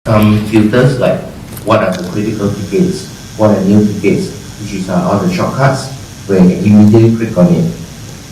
some filters like what are the critical tickets, what are new tickets, which are all the shortcuts where you can immediately click on it.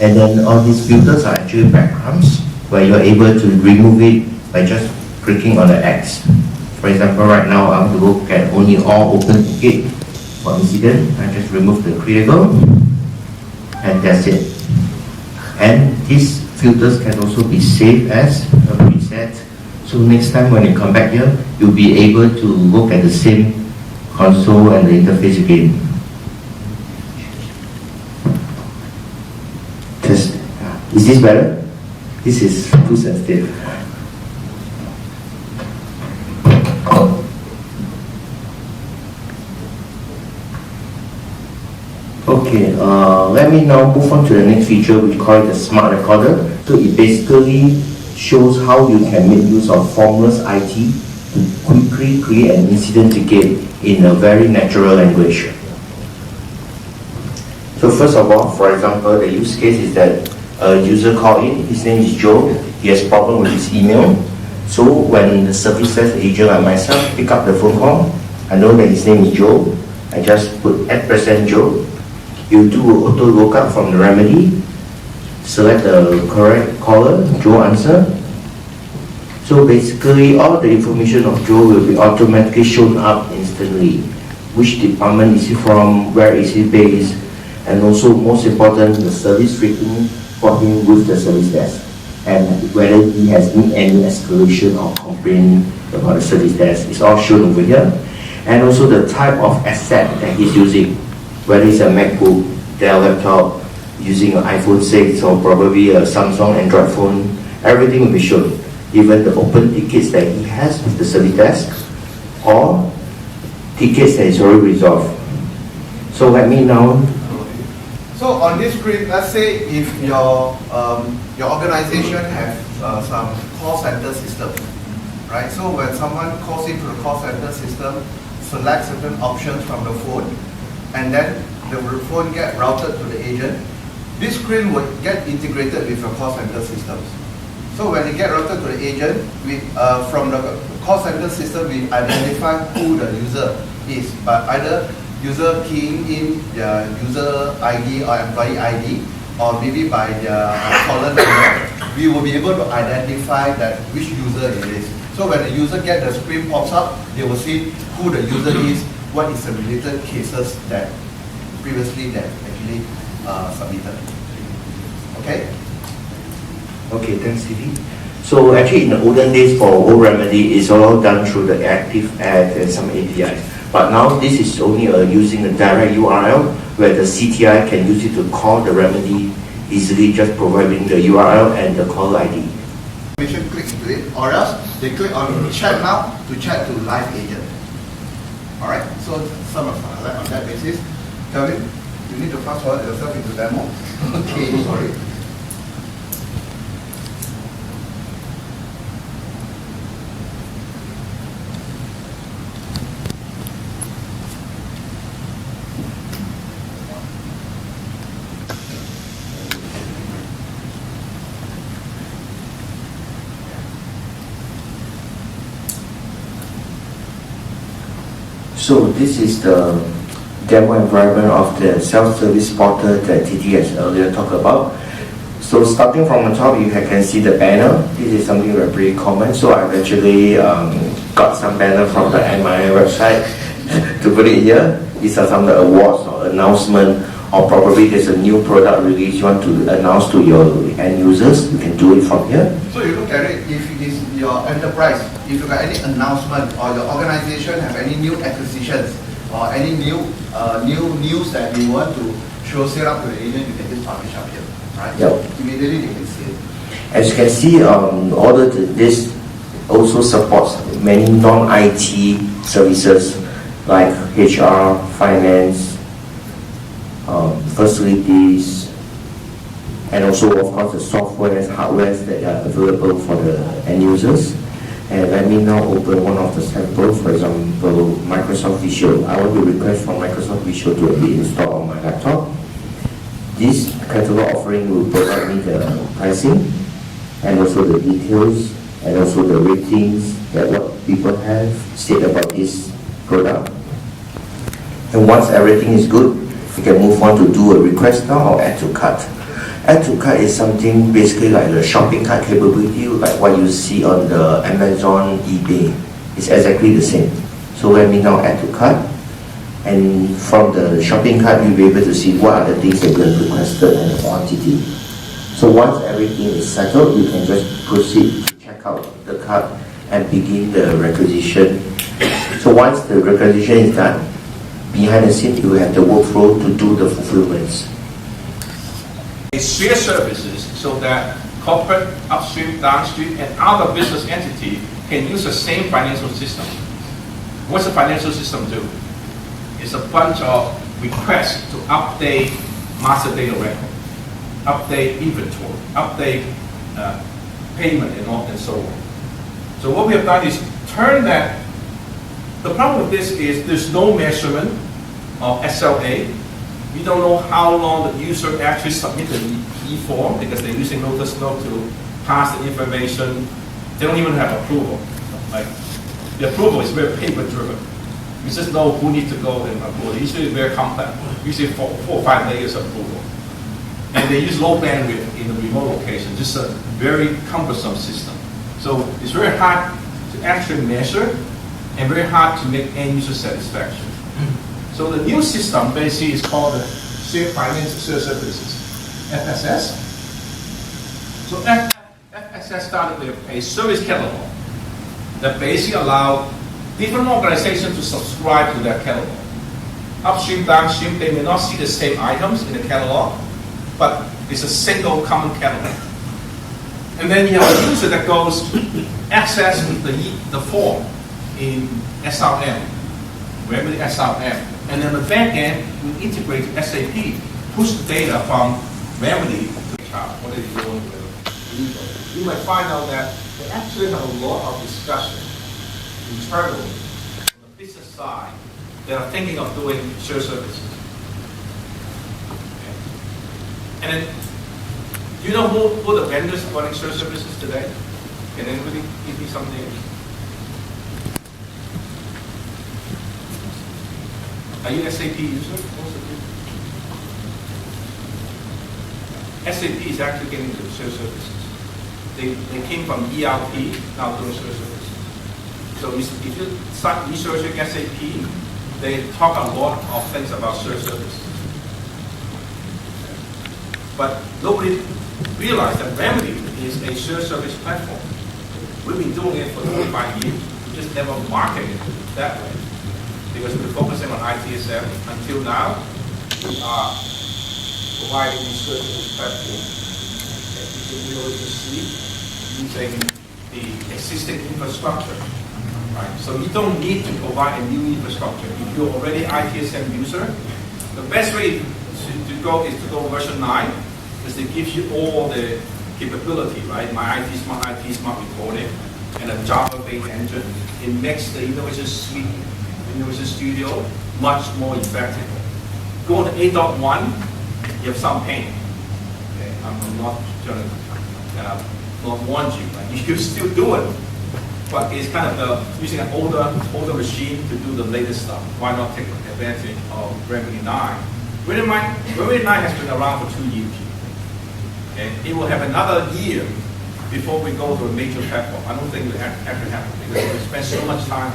And then all these filters are actually backgrounds where you're able to remove it by just clicking on the X. For example, right now I want to look at only all open ticket for incident. I just remove the critical and that's it. And these filters can also be saved as a preset. So next time when you come back here, you'll be able to look at the same console and the interface again. Just, is this better? This is too sensitive. Okay, let me now move on to the next feature, we call it the Smart Recorder. So it basically shows how you can make use of formless IT to quickly create an incident ticket in a very natural language. So first of all, for example, the use case is that a user called in, his name is Joe, he has problem with his email. So when the service desk agent and myself pick up the phone call, I know that his name is Joe, I just put @Joe. You do auto lookup from the remedy, select the correct caller, Joe answer. So basically all the information of Joe will be automatically shown up instantly. Which department is he from, where is he based, and also most important, the service rating for him with the service desk, and whether he has made any escalation or complaint about the service desk. It's all shown over here. And also the type of asset that he's using, whether it's a MacBook, Dell laptop, using an iPhone 6 or probably a Samsung Android phone, everything will be shown. Even the open tickets that he has with the service desk or tickets that is already resolved. So let me now. So on this screen, let's say if your organization has some call center system, right? So when someone calls into the call center system, select certain options from the phone, and then the phone get routed to the agent. This screen would get integrated with your call center systems. So when it get routed to the agent, from the call center system, we identify who the user is, but either user keying in their user ID or employee ID, or maybe by their caller number, we will be able to identify that which user it is. So when the user get the screen pops up, they will see who the user is, what is the related cases that previously that actually submitted. Okay? Okay, thanks, Stevie. So actually in the olden days for old remedy, it's all done through the active ad and some APIs. But now this is only using a direct URL where the CTI can use it to call the remedy easily, just providing the URL and the caller ID. Patient clicks to it, or else they click on chat now to chat to live agent. Alright, so some of on that basis. Kevin, you need to fast forward yourself into demo. Okay, sorry. So this is the demo environment of the self-service portal that TT has earlier talked about. So starting from the top, you can see the banner. This is something that's pretty common. So I've actually got some banner from the MII website to put it here. These are some of the awards or announcement, or probably there's a new product release you want to announce to your end users. You can do it from here. So you look at it, if it is your enterprise, if you got any announcement or your organization have any new acquisitions or any new news that you want to show set up to the agent, you can just publish up here, right? Yep. Immediately you can see it. As you can see, all this also supports many non-IT services like HR, finance, facilities, and also of course the software and hardware that are available for the end users. And let me now open one of the samples, for example, Microsoft Visual. I want to request for Microsoft Visual to be installed on my laptop. This catalog offering will provide me the pricing and also the details and also the ratings that what people have said about this product. And once everything is good, we can move on to do a request now or add to cart. Add to cart is something basically like the shopping cart capability, like what you see on the Amazon, eBay. It's exactly the same. So let me now add to cart. And from the shopping cart, you'll be able to see what are the things that you have requested and the quantity. So once everything is settled, you can just proceed to check out the cart and begin the requisition. So once the requisition is done, behind the scene, you have the workflow to do the fulfillments. Share services so that corporate, upstream, downstream, and other business entity can use the same financial system. What's the financial system do? It's a bunch of requests to update master data record, update inventory, update payment, and so on. So what we have done is turn that. The problem with this is there's no measurement of SLA. We don't know how long the user actually submitted the e-form because they're using Lotus Note to pass the information. They don't even have approval. Like, the approval is very paper-driven. You just know who needs to go and approve. Usually it's very complex. Usually 4 or 5 layers of approval. And they use low bandwidth in the remote location. Just a very cumbersome system. So it's very hard to actually measure and very hard to make end user satisfaction. So the new system basically is called the Shared Finance Services, FSS. So FSS started with a service catalog that basically allowed different organizations to subscribe to that catalog. Upstream, downstream, they may not see the same items in the catalog, but it's a single common catalog. And then you have a user that goes access the form in SRM, Remedy SRM. And then the back end will integrate to SAP, push the data from Remedy to HR. What are you doing with legal? You might find out that they actually have a lot of discussion internally on the business side that are thinking of doing shared services. Okay. And then, do you know who the vendors running shared services today? Can anybody give me some names? Are you SAP user? Most of you? SAP is actually getting into shared services. They came from ERP, now doing shared services. So if you start researching SAP, they talk a lot of things about shared services. But nobody realized that Remedy is a shared service platform. We've been doing it for 25 years. We just never marketed it that way. Because we're focusing on ITSM. Until now, we are providing research in this platform using the existing infrastructure. Right? So you don't need to provide a new infrastructure. If you're already ITSM user, the best way to go is to go version 9, because it gives you all the capability, right? My IT Smart Reporting, and a Java-based engine. It makes the Innovation Suite, Innovation Studio, much more effective. Go to 8.1, you have some pain. Okay? I'm not trying to not warn you. Like, you can still do it, but it's kind of using an older machine to do the latest stuff. Why not take advantage of Remedy 9? Remedy 9 has been around for 2 years. Okay? It will have another year before we go to a major platform. I don't think it will actually happen because we spend so much time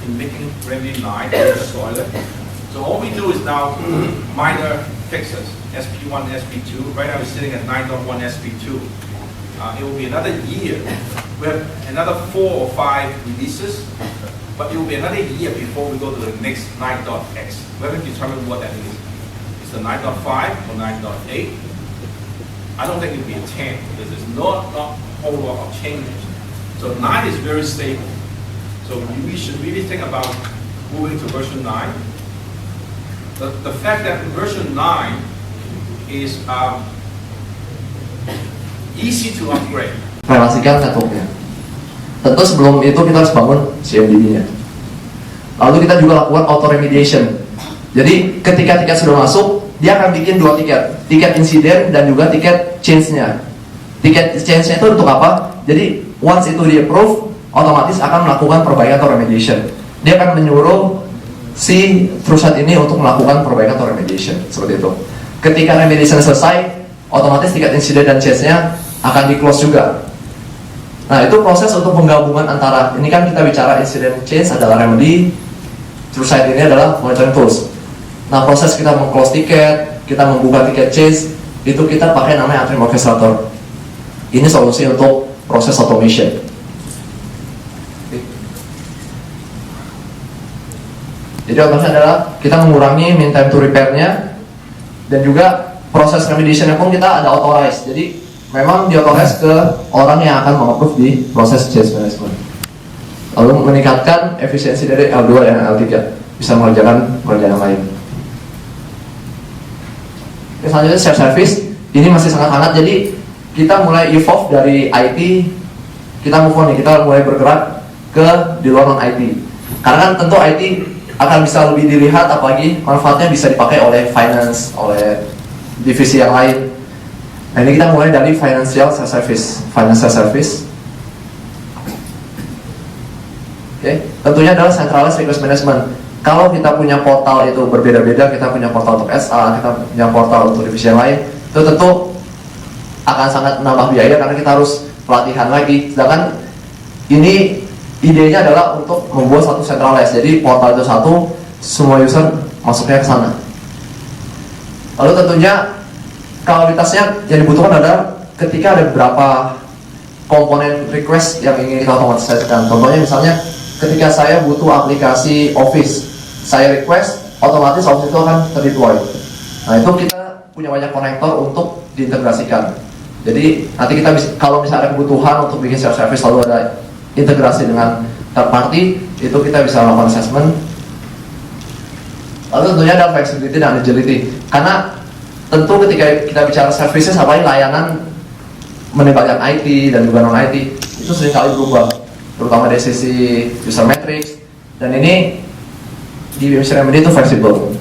in making Remedy 9 and destroy it. So all we do is now minor fixes, SP1, SP2. Right now we're sitting at 9.1 SP2. It will be another year. We have another 4 or 5 releases, but it will be another year before we go to the next 9.x. We haven't determined what that is. It's the 9.5 or 9.8. I don't think it will be a 10 because there's not a whole lot of changes. So 9 is very stable. So we should really think about moving to version 9. The fact that version 9 is easy to upgrade. Relasikan networknya. Tentu sebelum itu kita harus bangun CMDB-nya. Lalu kita juga lakukan auto remediation. Jadi ketika tiket sudah masuk, dia akan bikin 2 tiket insiden dan juga tiket change-nya. Tiket change-nya itu untuk apa? Jadi once itu di approve, otomatis akan melakukan perbaikan atau remediation. Dia akan menyuruh si perusahaan ini untuk melakukan perbaikan atau remediation, seperti itu. Ketika remediation selesai, otomatis tiket insiden dan change-nya akan di-close juga. Nah, itu proses untuk penggabungan antara, ini kan kita bicara incident change adalah remedy, terus side ini adalah monitoring tools. Nah, proses kita meng-close tiket, kita membuka tiket change, itu kita pakai namanya Atrium Orchestrator. Ini solusi untuk proses automation. Jadi otomatis adalah kita mengurangi mean time to repair-nya, dan juga proses remediation-nya pun kita ada authorize. Jadi memang di authorize ke orang yang akan meng-approve di proses change management. Lalu meningkatkan efisiensi dari L2 dan L3, bisa mengerjakan pekerjaan lain. Oke, selanjutnya share service. Ini masih sangat hangat, jadi kita mulai evolve dari IT, kita move on nih, kita mulai bergerak ke di luar non-IT. Karena kan tentu IT akan bisa lebih dilihat, apalagi manfaatnya bisa dipakai oleh finance, oleh divisi yang lain. Nah, ini kita mulai dari financial service. Oke, tentunya adalah centralized request management. Kalau kita punya portal itu berbeda-beda, kita punya portal untuk SA, kita punya portal untuk divisi yang lain, itu tentu akan sangat menambah biaya karena kita harus pelatihan lagi. Sedangkan ini idenya adalah untuk membuat satu centralized, jadi portal itu satu, semua user masuknya ke sana. Lalu tentunya kualitasnya yang dibutuhkan adalah ketika ada beberapa komponen request yang ingin kita otomatisasikan. Contohnya misalnya ketika saya butuh aplikasi Office, saya request, otomatis Office itu akan terdeploy. Nah, itu kita punya banyak konektor untuk diintegrasikan. Jadi nanti kita bisa, kalau misalnya ada kebutuhan untuk bikin share service lalu ada integrasi dengan third party, itu kita bisa melakukan assessment. Lalu tentunya ada flexibility dan agility, karena tentu ketika kita bicara services, apalagi layanan melibatkan IT dan juga non IT, itu seringkali berubah, terutama dari sisi user metrics, dan ini di BMC Remedy itu fleksibel.